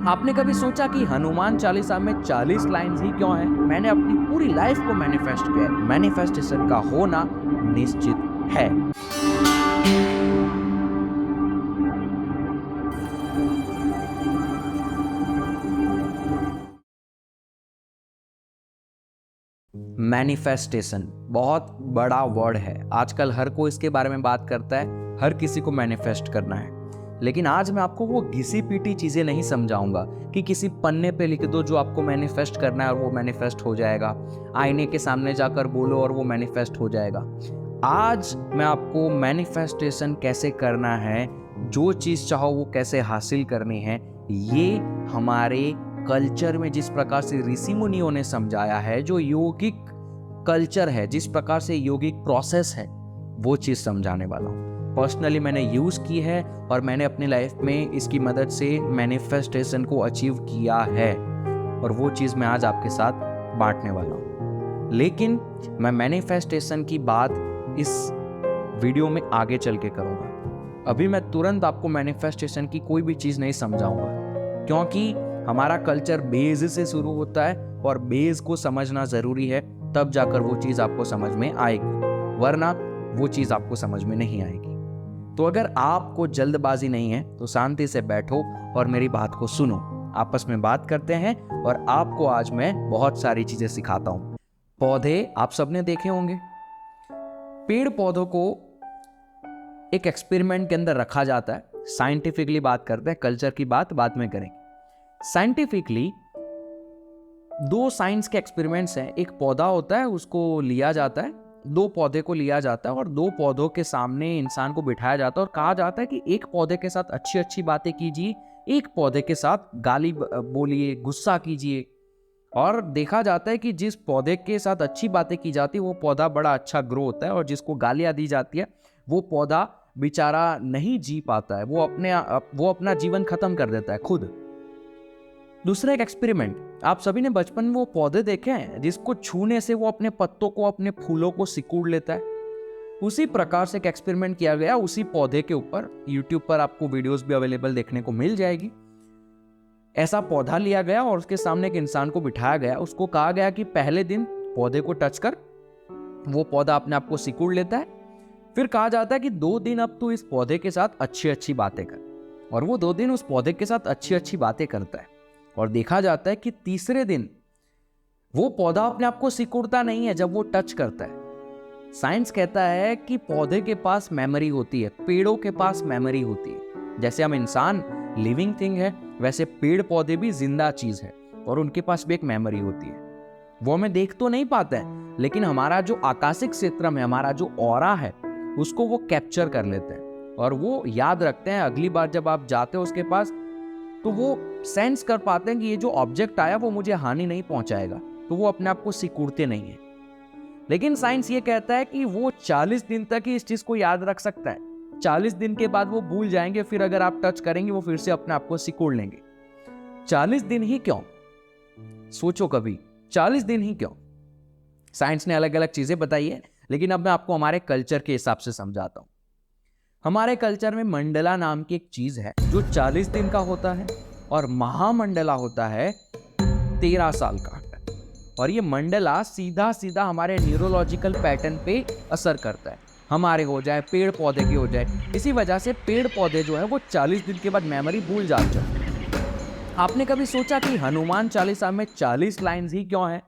आपने कभी सोचा कि हनुमान चालीसा में 40 लाइन्स ही क्यों हैं? मैंने अपनी पूरी लाइफ को मैनिफेस्ट किया है। मैनिफेस्टेशन का होना निश्चित है। मैनिफेस्टेशन बहुत बड़ा वर्ड है। आजकल हर कोई इसके बारे में बात करता है, हर किसी को मैनिफेस्ट करना है। लेकिन आज मैं आपको वो घिसी पीटी चीजें नहीं समझाऊंगा कि किसी पन्ने पे लिख दो जो आपको मैनिफेस्ट करना है और वो मैनिफेस्ट हो जाएगा। आईने के सामने जाकर बोलो और वो मैनिफेस्ट हो जाएगा। आज मैं आपको मैनिफेस्टेशन कैसे करना है, जो चीज चाहो वो कैसे हासिल करनी है, ये हमारे कल्चर में जिस प्रकार से ऋषि मुनियों ने समझाया है, जो योगिक कल्चर है, जिस प्रकार से योगिक प्रोसेस है, वो चीज समझाने वाला हूँ। पर्सनली मैंने यूज की है और मैंने अपनी लाइफ में इसकी मदद से मैनिफेस्टेशन को अचीव किया है और वो चीज मैं आज आपके साथ बांटने वाला हूँ। लेकिन मैं मैनिफेस्टेशन की बात इस वीडियो में आगे चल के करूंगा। अभी मैं तुरंत आपको मैनिफेस्टेशन की कोई भी चीज नहीं समझाऊंगा, क्योंकि हमारा कल्चर बेस से शुरू होता है और बेस को समझना जरूरी है, तब जाकर वो चीज आपको समझ में आएगी, वरना वो चीज आपको समझ में नहीं आएगी। तो अगर आपको जल्दबाजी नहीं है तो शांति से बैठो और मेरी बात को सुनो। आपस में बात करते हैं और आपको आज मैं बहुत सारी चीजें सिखाता हूं। पौधे आप सबने देखे होंगे। पेड़ पौधों को एक एक्सपेरिमेंट के अंदर रखा जाता है। साइंटिफिकली बात करते हैं, कल्चर की बात बाद में करेंगे। साइंटिफिकली दो साइंस के एक्सपेरिमेंट्स हैं। एक पौधा होता है, उसको लिया जाता है, दो पौधे को लिया जाता है और दो पौधों के सामने इंसान को बिठाया जाता है और कहा जाता है कि एक पौधे के साथ अच्छी अच्छी बातें कीजिए, एक पौधे के साथ गाली बोलिए, गुस्सा कीजिए। और देखा जाता है कि जिस पौधे के साथ अच्छी बातें की जाती है वो पौधा बड़ा अच्छा ग्रो होता है, और जिसको गालियां दी जाती है वो पौधा बेचारा नहीं जी पाता है, वो अपना जीवन खत्म कर देता है खुद। दूसरा एक एक्सपेरिमेंट, आप सभी ने बचपन में वो पौधे देखे हैं जिसको छूने से वो अपने पत्तों को, अपने फूलों को सिकुड़ लेता है। उसी प्रकार से एक एक्सपेरिमेंट किया गया उसी पौधे के ऊपर। यूट्यूब पर आपको वीडियोस भी अवेलेबल देखने को मिल जाएगी। ऐसा पौधा लिया गया और उसके सामने एक इंसान को बिठाया गया। उसको कहा गया कि पहले दिन पौधे को टच कर, वो पौधा अपने आप को सिकुड़ लेता है। फिर कहा जाता है कि 2 दिन अब तू इस पौधे के साथ अच्छी अच्छी बातें कर, और वो 2 दिन उस पौधे के साथ अच्छी अच्छी बातें करता है। और देखा जाता है कि तीसरे दिन वो पौधा अपने आप को सिकुड़ता नहीं है जब वो टच करता है। साइंस कहता है कि पौधे के पास मेमोरी होती है, पेड़ों के पास मेमोरी होती है। जैसे हम इंसान लिविंग थिंग है, वैसे पेड़ पौधे भी जिंदा चीज है और उनके पास भी एक मेमोरी होती है। वो हमें देख तो नहीं पाते हैं, लेकिन हमारा जो आकाशिक क्षेत्र में हमारा जो ऑरा है उसको वो कैप्चर कर लेते हैं और वो याद रखते हैं। अगली बार जब आप जाते हो उसके पास तो वो सेंस कर पाते हैं कि ये जो ऑब्जेक्ट आया वो मुझे हानि नहीं पहुंचाएगा, तो वो अपने आप को सिकुड़ते नहीं है। लेकिन साइंस ये कहता है कि वो 40 दिन तक ही इस चीज को याद रख सकता है। 40 दिन के बाद वो भूल जाएंगे, फिर अगर आप टच करेंगे वो फिर से अपने आप को सिकुड़ लेंगे। 40 दिन ही क्यों? सोचो कभी, 40 दिन ही क्यों? साइंस ने अलग अलग चीजें बताई है, लेकिन अब मैं आपको हमारे कल्चर के हिसाब से समझाता हूं। हमारे कल्चर में मंडला नाम की एक चीज है जो 40 दिन का होता है, और महामंडला होता है 13 साल का। और ये मंडला सीधा सीधा हमारे न्यूरोलॉजिकल पैटर्न पे असर करता है, हमारे हो जाए, पेड़ पौधे की हो जाए। इसी वजह से पेड़ पौधे जो है वो 40 दिन के बाद मेमोरी भूल जाते हैं। आपने कभी सोचा कि हनुमान चालीसा में 40 लाइन्स ही क्यों है?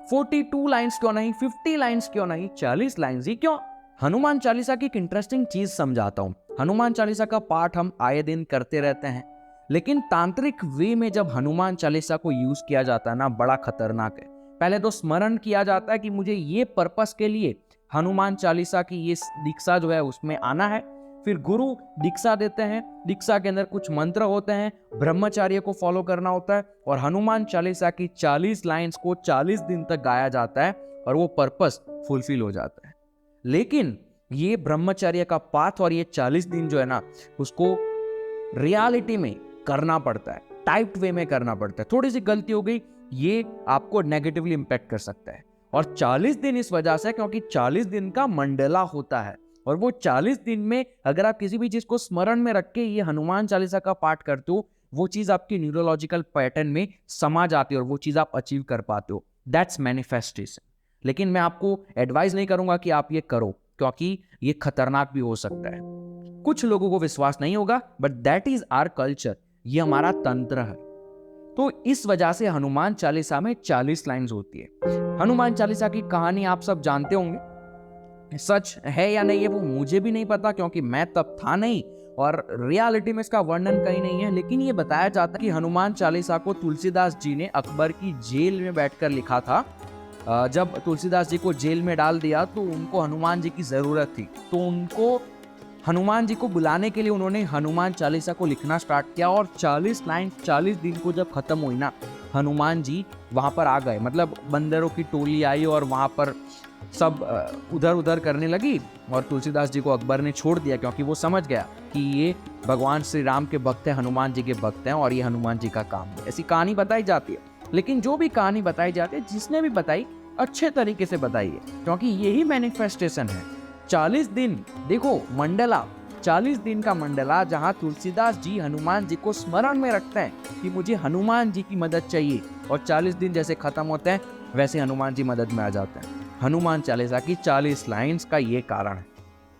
42 लाइन्स क्यों नहीं? 50 लाइन्स क्यों नहीं? 40 लाइन्स ही क्यों? हनुमान चालीसा की एक इंटरेस्टिंग चीज समझाता हूं। हनुमान चालीसा का पाठ हम आए दिन करते रहते हैं, लेकिन तांत्रिक वे में जब हनुमान चालीसा को यूज किया जाता है ना, बड़ा खतरनाक है। पहले तो स्मरण किया जाता है कि मुझे ये पर्पस के लिए हनुमान चालीसा की ये दीक्षा जो है उसमें आना है। फिर गुरु दीक्षा देते हैं, दीक्षा के अंदर कुछ मंत्र होते हैं, ब्रह्मचार्य को फॉलो करना होता है, और हनुमान चालीसा की 40 लाइन्स को 40 दिन तक गाया जाता है और वो पर्पस फुलफिल हो जाता है। लेकिन ये ब्रह्मचर्य का पाथ और ये 40 दिन जो है ना, उसको रियलिटी में करना पड़ता है, टाइप्ड वे में करना पड़ता है। थोड़ी सी गलती हो गई, ये आपको नेगेटिवली इंपैक्ट कर सकता है। और 40 दिन इस वजह से क्योंकि 40 दिन का मंडला होता है, और वो 40 दिन में अगर आप किसी भी चीज को स्मरण में रख के ये हनुमान चालीसा का पाठ करते हो, वो चीज आपके न्यूरोलॉजिकल पैटर्न में समा जाती है और वो चीज आप अचीव कर पाते हो। That's manifestation. लेकिन मैं आपको एडवाइस नहीं करूंगा कि आप ये करो, क्योंकि ये खतरनाक भी हो सकता है। कुछ लोगों को विश्वास नहीं होगा, but that is our culture, ये हमारा तंत्र है। तो इस वजह से हनुमान चालीसा में 40 लाइन्स होती है। हनुमान चालीसा की कहानी आप सब जानते होंगे, सच है या नहीं है वो मुझे भी नहीं पता, क्योंकि मैं तब था नहीं और रियलिटी में इसका वर्णन कहीं नहीं है। लेकिन ये बताया जाता है कि हनुमान चालीसा को तुलसीदास जी ने अकबर की जेल में बैठकर लिखा था। जब तुलसीदास जी को जेल में डाल दिया तो उनको हनुमान जी की जरूरत थी, तो उनको हनुमान जी को बुलाने के लिए उन्होंने हनुमान चालीसा को लिखना स्टार्ट किया। और 40 लाइन 40 दिन को जब खत्म हुई ना, हनुमान जी वहां पर आ गए। मतलब बंदरों की टोली आई और वहां पर सब उधर उधर करने लगी और तुलसीदास जी को अकबर ने छोड़ दिया, क्योंकि वो समझ गया कि ये भगवान श्री राम के भक्त हैं, हनुमान जी के भक्त हैं और ये हनुमान जी का काम है। ऐसी कहानी बताई जाती है। लेकिन जो भी कहानी बताई जाती है, जिसने भी बताई, अच्छे तरीके से बताइए, क्योंकि यही मैनिफेस्टेशन है। 40 दिन देखो, मंडला 40 दिन का मंडला, जहां तुलसीदास जी हनुमान जी को स्मरण में रखते हैं कि मुझे हनुमान जी की मदद चाहिए, और 40 दिन जैसे खत्म होते हैं वैसे हनुमान जी मदद में आ जाते हैं। हनुमान चालीसा की 40 लाइन्स का ये कारण है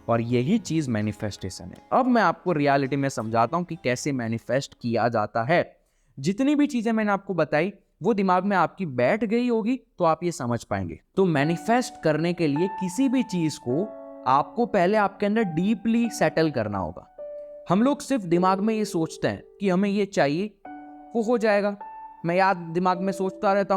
और यही चीज मैनिफेस्टेशन है। अब मैं आपको रियलिटी में समझाता हूं कि कैसे मैनिफेस्ट किया जाता है। जितनी भी चीजें मैंने आपको बताई वो दिमाग में आपकी बैठ गई होगी तो आप ये समझ पाएंगे। तो मैनिफेस्ट करने के लिए किसी भी चीज को आपको पहले आपके अंदर डीपली सेटल करना होगा। हम लोग सिर्फ दिमाग में ये सोचते हैं कि हमें ये चाहिए, वो हो जाएगा। मैं याद दिमाग में सोचता रहता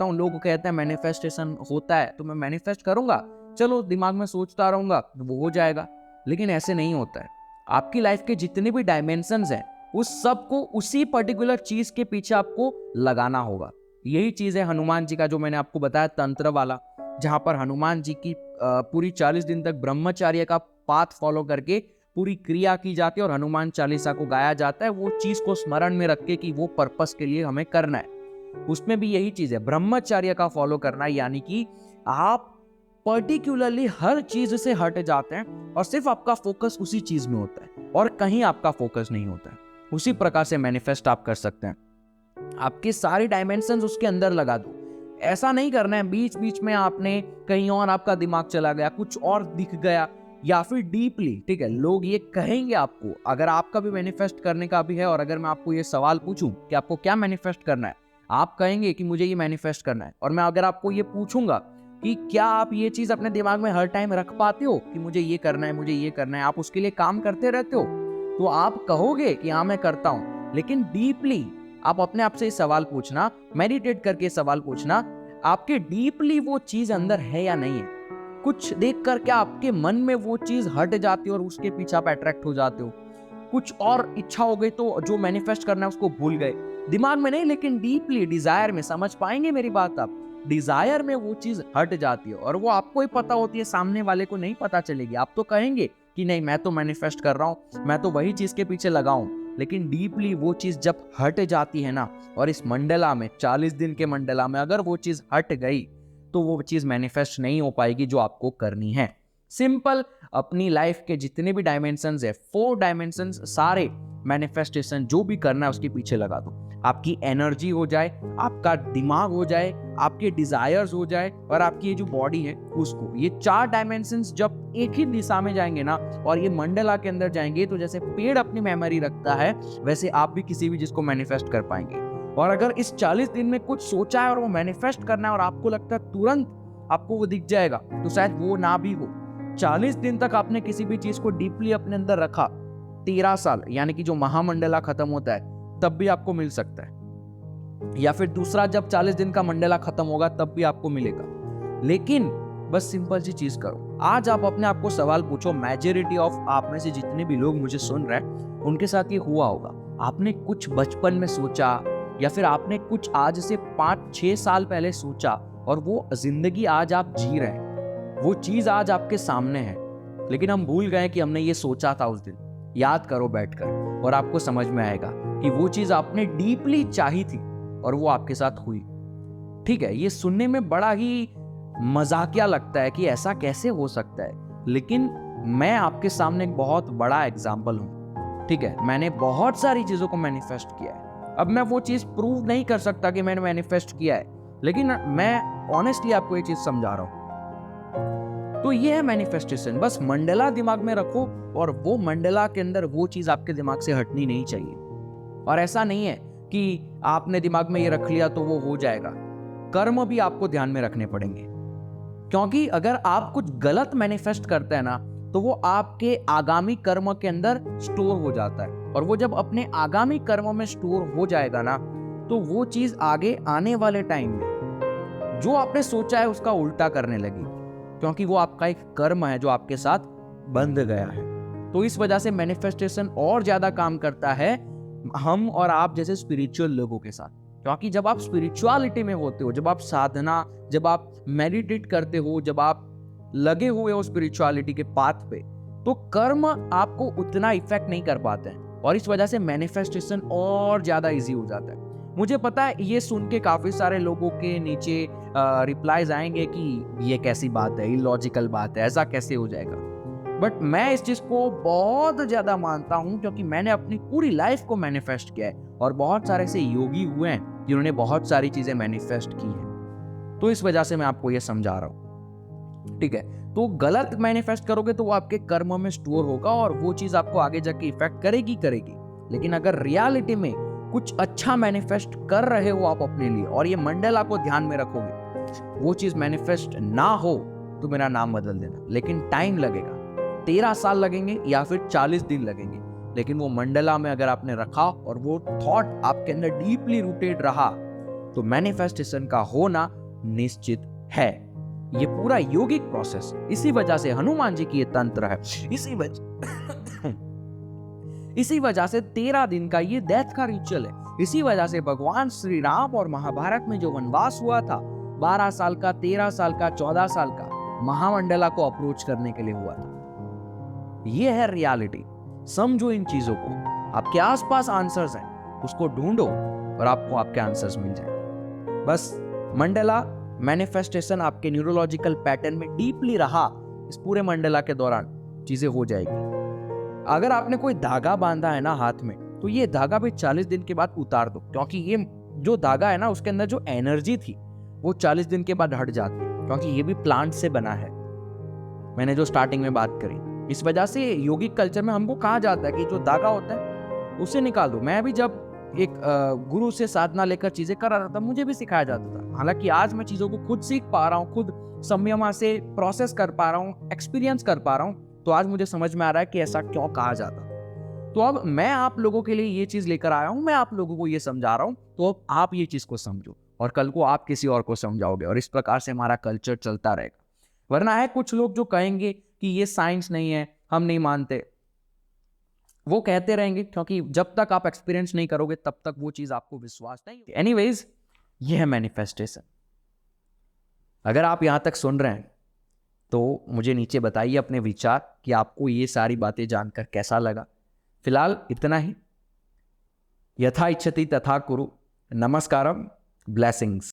हूँ। लोग कहते हैं मैनिफेस्टेशन होता है तो मैं मैनिफेस्ट करूंगा, चलो दिमाग में सोचता रहूंगा वो हो जाएगा। लेकिन ऐसे नहीं होता है। आपकी लाइफ के जितने भी डायमेंशंस हैं उस सब को उसी पर्टिकुलर चीज के पीछे आपको लगाना होगा। यही चीज है हनुमान जी का जो मैंने आपको बताया तंत्र वाला, जहां पर हनुमान जी की पूरी 40 दिन तक ब्रह्मचर्य का पाथ फॉलो करके पूरी क्रिया की जाती है और हनुमान चालीसा को गाया जाता है, वो चीज को स्मरण में रख के कि वो पर्पस के लिए हमें करना है। उसमें भी यही चीज है, ब्रह्मचर्य का फॉलो करना, यानी कि आप पर्टिकुलरली हर चीज से हट जाते हैं और सिर्फ आपका फोकस उसी चीज में होता है और कहीं आपका फोकस नहीं होता है। उसी प्रकार से मैनिफेस्ट आप कर सकते हैं। आपके सारे डायमेंशंस उसके अंदर लगा दो। ऐसा नहीं करना है बीच बीच में आपने कहीं और आपका दिमाग चला गया, कुछ और दिख गया, या फिर डीपली। ठीक है, लोग ये कहेंगे आपको, अगर आपका भी मैनिफेस्ट करने का भी है और अगर मैं आपको ये सवाल पूछूं कि आपको क्या मैनिफेस्ट करना है, आप कहेंगे कि मुझे ये मैनिफेस्ट करना है। और मैं अगर आपको ये पूछूंगा कि क्या आप ये चीज अपने दिमाग में हर टाइम रख पाते हो कि मुझे ये करना है, मुझे ये करना है, आप उसके लिए काम करते रहते हो, तो आप कहोगे कि हाँ मैं करता हूं। लेकिन डीपली आप अपने आप से सवाल पूछना, मेडिटेट करके सवाल पूछना, आपके डीपली वो चीज अंदर है या नहीं है। कुछ देख कर क्या आपके मन में वो चीज हट जाती है और उसके पीछे आप अट्रैक्ट हो जाते हो। कुछ और इच्छा हो गई तो जो मैनिफेस्ट करना है उसको भूल गए, दिमाग में नहीं लेकिन डीपली डिजायर में, समझ पाएंगे मेरी बात आप, डिजायर में वो चीज हट जाती है और वो आपको ही पता होती है, सामने वाले को नहीं पता चलेगी। आप तो कहेंगे कि नहीं मैं तो मैनिफेस्ट कर रहा हूं, मैं तो वही चीज के पीछे लगा हूं, लेकिन डीपली वो चीज जब हट जाती है ना, और इस मंडला में 40 दिन के मंडला में अगर वो चीज हट गई तो वो चीज मैनिफेस्ट नहीं हो पाएगी जो आपको करनी है। सिंपल, अपनी लाइफ के जितने भी डायमेंशंस है, 4 डायमेंशंस, सारे मैनिफेस्टेशन जो भी करना है उसके पीछे लगा दो। आपकी एनर्जी हो जाए, आपका दिमाग हो जाए, आपके डिजायर्स हो जाए और आपकी ये जो बॉडी है उसको, ये 4 डायमेंशंस जब एक ही दिशा में जाएंगे ना और ये मंडला के अंदर जाएंगे, तो जैसे पेड़ अपनी मेमोरी रखता है वैसे आप भी किसी भी चीज को मैनिफेस्ट कर पाएंगे। और अगर इस 40 दिन में कुछ सोचा है और वो मैनिफेस्ट करना है और आपको लगता है तुरंत आपको वो दिख जाएगा, तो शायद वो ना भी हो। 40 दिन तक आपने किसी भी चीज को डीपली अपने अंदर रखा, 13 साल यानी कि जो महामंडला खत्म होता है तब भी आपको मिल सकता है, या फिर दूसरा जब 40 दिन का मंडला खत्म होगा तब भी आपको मिलेगा। लेकिन बस सिंपल सी चीज करो। आज आप अपने आप को सवाल पूछो, मेजॉरिटी ऑफ आप में से जितने भी लोग मुझे सुन रहे हैं उनके साथ ये हुआ होगा, आपने कुछ बचपन में सोचा या फिर आपने कुछ आज से 5-6 साल पहले सोचा और वो जिंदगी आज आप जी रहे हैं, वो चीज आज आपके सामने है, लेकिन हम भूल गए कि हमने ये सोचा था उस दिन। याद करो बैठकर और आपको समझ में आएगा कि वो चीज आपने डीपली चाही थी और वो आपके साथ हुई। ठीक है, ये सुनने में बड़ा ही मजाकिया लगता है कि ऐसा कैसे हो सकता है, लेकिन मैं आपके सामने एक बहुत बड़ा एग्जाम्पल हूं। ठीक है, मैंने बहुत सारी चीजों को मैनिफेस्ट किया है। अब मैं वो चीज प्रूव नहीं कर सकता कि मैंने मैनिफेस्ट किया है, लेकिन मैं ऑनेस्टली आपको ये चीज समझा रहा हूं। तो ये है मैनिफेस्टेशन। बस मंडला दिमाग में रखो और वो मंडला के अंदर वो चीज आपके दिमाग से हटनी नहीं चाहिए। और ऐसा नहीं है कि आपने दिमाग में ये रख लिया तो वो हो जाएगा। कर्म भी आपको ध्यान में रखने पड़ेंगे, क्योंकि अगर आप कुछ गलत मैनिफेस्ट करते हैं ना, तो वो आपके आगामी कर्म के अंदर स्टोर हो जाता है। और वो जब अपने आगामी कर्म में स्टोर हो जाएगा ना, तो वो चीज आगे आने वाले टाइम में जो आपने सोचा है उसका उल्टा करने लगेगी, क्योंकि वो आपका एक कर्म है जो आपके साथ बंध गया है। तो इस वजह से मैनिफेस्टेशन और ज्यादा काम करता है हम और आप जैसे स्पिरिचुअल लोगों के साथ, क्योंकि जब आप स्पिरिचुअलिटी में होते हो, जब आप साधना, जब आप मेडिटेट करते हो, जब आप लगे हुए हो स्पिरिचुअलिटी के पाथ पे, तो कर्म आपको उतना इफेक्ट नहीं कर पाते हैं और इस वजह से मैनिफेस्टेशन और ज्यादा इजी हो जाता है। मुझे पता है ये सुन के काफी सारे लोगों के नीचे रिप्लाईज आएंगे कि ये कैसी बात है, इलॉजिकल बात है, ऐसा कैसे हो जाएगा। बट मैं इस चीज को बहुत ज्यादा मानता हूं, क्योंकि मैंने अपनी पूरी लाइफ को मैनिफेस्ट किया है और बहुत सारे ऐसे योगी हुए हैं जिन्होंने बहुत सारी चीजें मैनिफेस्ट की हैं। तो इस वजह से मैं आपको ये समझा रहा हूं, ठीक है। तो गलत मैनिफेस्ट करोगे तो वो आपके कर्म में स्टोर होगा और वो चीज आपको आगे जाके इफेक्ट करेगी। लेकिन अगर रियलिटी में कुछ अच्छा मैनिफेस्ट कर रहे हो आप अपने लिए और ये मंडला को ध्यान में रखोगे, वो चीज मैनिफेस्ट ना हो तो मेरा नाम बदल देना, लेकिन टाइम लगेगा। 13 साल लगेंगे या फिर 40 दिन लगेंगे, लेकिन वो मंडला में अगर आपने रखा और वो थॉट आपके अंदर डीपली रूटेड रहा, तो मैनिफेस्टेशन का होना निश्चित है। ये पूरा योगिक प्रोसेस, इसी वजह से हनुमान जी की ये तंत्र है, इसी वजह से 13 दिन का ये डेथ का रिचुअल है। इसी वजह से भगवान श्री राम और महाभारत में जो वनवास हुआ था, 12 साल का, 13 साल का, 14 साल का, महामंडला को अप्रोच करने के लिए हुआ था। ये है रियलिटी। समझो इन चीजों को। आपके आसपास आंसर्स हैं, उसको ढूंढो और आपको आपके आंसर्स मिल जाए। बस मंडला मैनिफेस्टेशन आपके न्यूरोलॉजिकल पैटर्न में डीपली रहा, इस पूरे मंडला के दौरान चीजें हो जाएगी। अगर आपने कोई धागा बांधा है ना हाथ में, तो ये धागा भी 40 दिन के बाद उतार दो, क्योंकि ये जो धागा है ना, उसके अंदर जो एनर्जी थी वो 40 दिन के बाद हट जाती है, क्योंकि ये भी प्लांट से बना है। मैंने जो स्टार्टिंग में बात करी, इस वजह से योगिक कल्चर में हमको कहा जाता है कि जो धागा होता है उसे निकाल दो। मैं भी जब एक गुरु से साधना लेकर चीजें कर रहा था, मुझे भी सिखाया जाता था। हालांकि आज मैं चीजों को खुद सीख पा रहा हूँ, खुद संयम से प्रोसेस कर पा रहा हूँ, एक्सपीरियंस कर पा रहा हूँ, तो आज मुझे समझ में आ रहा है कि ऐसा क्यों कहा जाता। तो अब मैं आप लोगों के लिए ये चीज लेकर आया हूं, मैं आप लोगों को ये समझा रहा हूं, तो अब आप ये चीज को समझो और कल को आप किसी और को समझाओगे, और इस प्रकार से हमारा कल्चर चलता रहेगा। वरना है कुछ लोग जो कहेंगे कि ये साइंस नहीं है, हम नहीं मानते, वो कहते रहेंगे, क्योंकि जब तक आप एक्सपीरियंस नहीं करोगे तब तक वो चीज आपको विश्वास नहीं। एनीवेज, ये है मैनिफेस्टेशन। अगर आप यहां तक सुन रहे हैं तो मुझे नीचे बताइए अपने विचार कि आपको ये सारी बातें जानकर कैसा लगा। फिलहाल इतना ही। यथा इच्छति तथा कुरु। नमस्कारम, ब्लेसिंग्स।